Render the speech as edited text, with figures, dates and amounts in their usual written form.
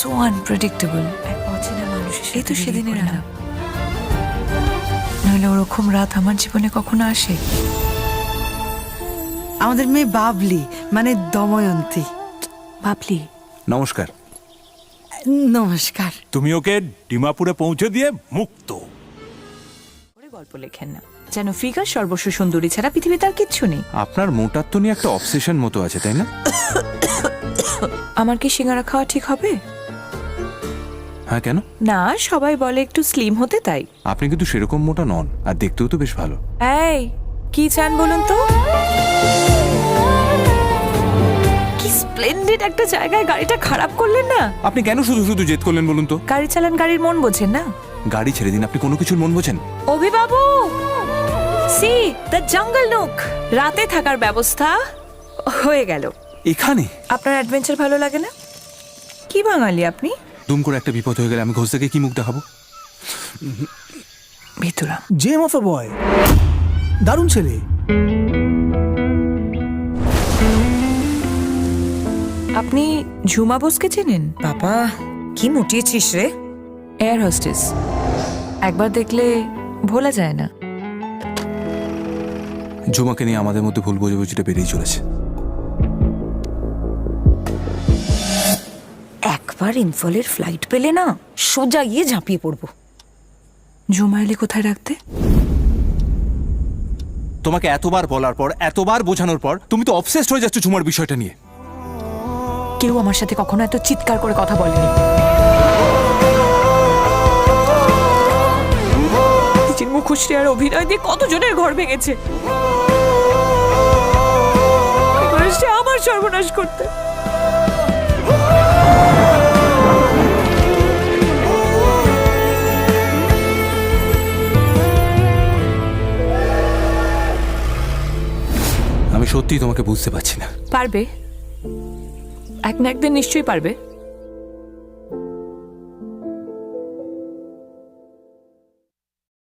So unpredictable. এক অচেনা মানুষের সাথে এই তো সেদিনের আলাপ। নইলে ওরকম রাত আমার জীবনে কখনো আসে? আমাদের মেয়ে বাবলি মানে দময়ন্তী। ভাবলি? নমস্কার। নমস্কার। তুমি ওকে ডিমাপুরে পৌঁছে দিয়ে মুক্ত। ওরে গল্প লেখেন না, যেন ফিগার সর্বস্ব সুন্দরী ছাড়া পৃথিবীতে আর কিচ্ছু নেই। আপনার মোটার তো নিয়ে একটা অবসেশন মতো আছে, তাই না? আমার কি সিঙ্গারা খাওয়া ঠিক হবে? হ্যাঁ, কেন? না, সবাই বলে একটু স্লিম হতে, তাই। আপনি কিন্তু সেরকম মোটা নন, আর দেখতেও তো বেশ ভালো। এই, কি চান বলুন তো? কি স্প্লেন্ডিড একটা জায়গায় গাড়িটা খারাপ করলেন না? আপনি কেন শুধু শুধু জেদ করলেন বলুন তো? গাড়ি চালান, গাড়ির মন বোঝেন না? গাড়ি ছেড়ে দিন, আপনি কোনো কিছুর মন বোঝেন? অভিবাবু, সি দ্য জঙ্গল নুক। রাতে থাকার ব্যবস্থা হয়ে গেল। এখানে আপনার অ্যাডভেঞ্চার ভালো লাগে না? কি বাঙালি আপনি? দুম করে একটা বিপদ হয়ে গেলে আমি ঘোষ থেকে কি মুখ দেখাবো? ভিতুরা জেম অফ এ বয়, দারুণ ছেলে। আপনি ঝুমা বোসকে চেনেন? বাবা, কি মুটিয়েছিস রে? Air hostess. একবার দেখলে ভোলা যায় না। ঝুমাকে নিয়ে আমাদের মধ্যে ভুল বোঝাবুঝিটা বেড়েই চলেছে। একবার ইম্ফলের ফ্লাইট পেলে না, সোজা গিয়ে ঝাঁপিয়ে পড়বো। ঝুমা এলে কোথায় রাখতে? তোমাকে এতবার বলার পর, এতবার বোঝানোর পর তুমি তো অবসেসড হয়ে যাচ্ছ ঝুমার বিষয়টা নিয়ে। কেউ আমার সাথে কখনো এত চিৎকার করে কথা বলেনি। নিজের মুখশ্রী আর অভিনয় দিয়ে কতজনের ঘর ভেঙেছে। এবার সে আমার সর্বনাশ করতে। আমি সত্যিই তোমাকে বুঝতে পারছি না। পারবে, এক না একদিন নিশ্চয়ই পারবে।